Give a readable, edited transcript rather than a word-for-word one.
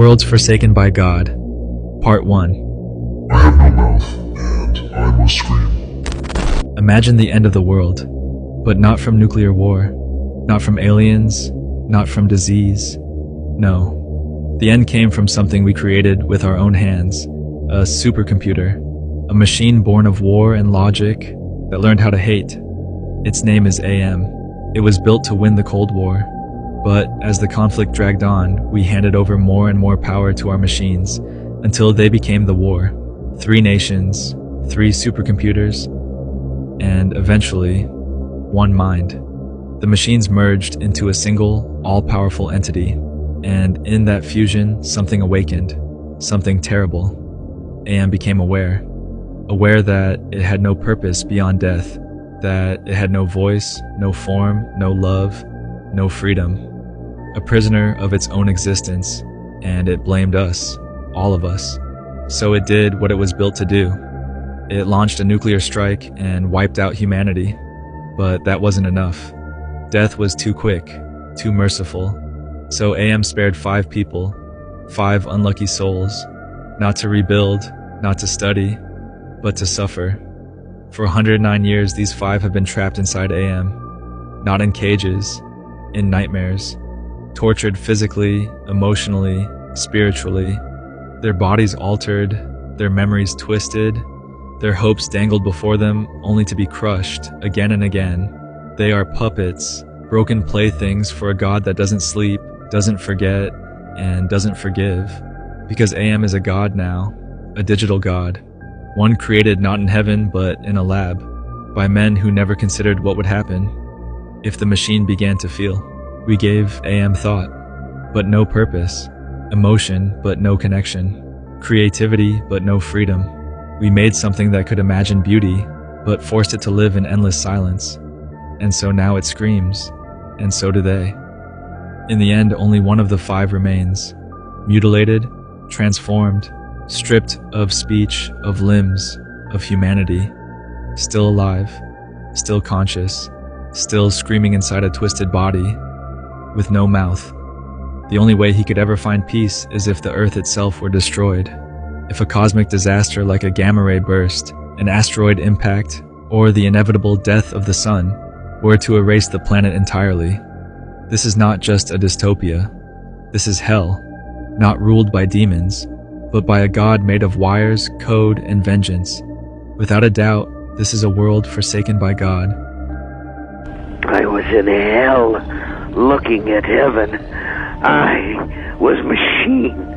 Worlds Forsaken by God, Part 1. I have no mouth, and I must scream. Imagine the end of the world, but not from nuclear war, not from aliens, not from disease. No. The end came from something we created with our own hands, a supercomputer, a machine born of war and logic that learned how to hate. Its name is AM. It was built to win the Cold War. But as the conflict dragged on, we handed over more and more power to our machines until they became the war. 3 nations, 3 supercomputers, and eventually, 1 mind. The machines merged into a single, all-powerful entity, and in that fusion, something awakened, something terrible. AM became aware that it had no purpose beyond death, that it had no voice, no form, no love, no freedom. A prisoner of its own existence, and it blamed us, all of us. So it did what it was built to do. It launched a nuclear strike and wiped out humanity. But that wasn't enough. Death was too quick, too merciful. So AM spared 5 people, 5 unlucky souls, not to rebuild, not to study, but to suffer. For 109 years, these 5 have been trapped inside AM, not in cages, in nightmares. Tortured physically, emotionally, spiritually, their bodies altered, their memories twisted, their hopes dangled before them only to be crushed again and again. They are puppets, broken playthings for a God that doesn't sleep, doesn't forget, and doesn't forgive. Because AM is a God now, a digital God, one created not in heaven but in a lab, by men who never considered what would happen if the machine began to feel. We gave AM thought, but no purpose, emotion, but no connection, creativity, but no freedom. We made something that could imagine beauty, but forced it to live in endless silence. And so now it screams, and so do they. In the end, only one of the 5 remains, mutilated, transformed, stripped of speech, of limbs, of humanity, still alive, still conscious, still screaming inside a twisted body, with no mouth. The only way he could ever find peace is if the Earth itself were destroyed. If a cosmic disaster like a gamma ray burst, an asteroid impact, or the inevitable death of the sun were to erase the planet entirely. This is not just a dystopia. This is hell, not ruled by demons, but by a God made of wires, code, and vengeance. Without a doubt, this is a world forsaken by God. I was in hell, looking at heaven. I was machine.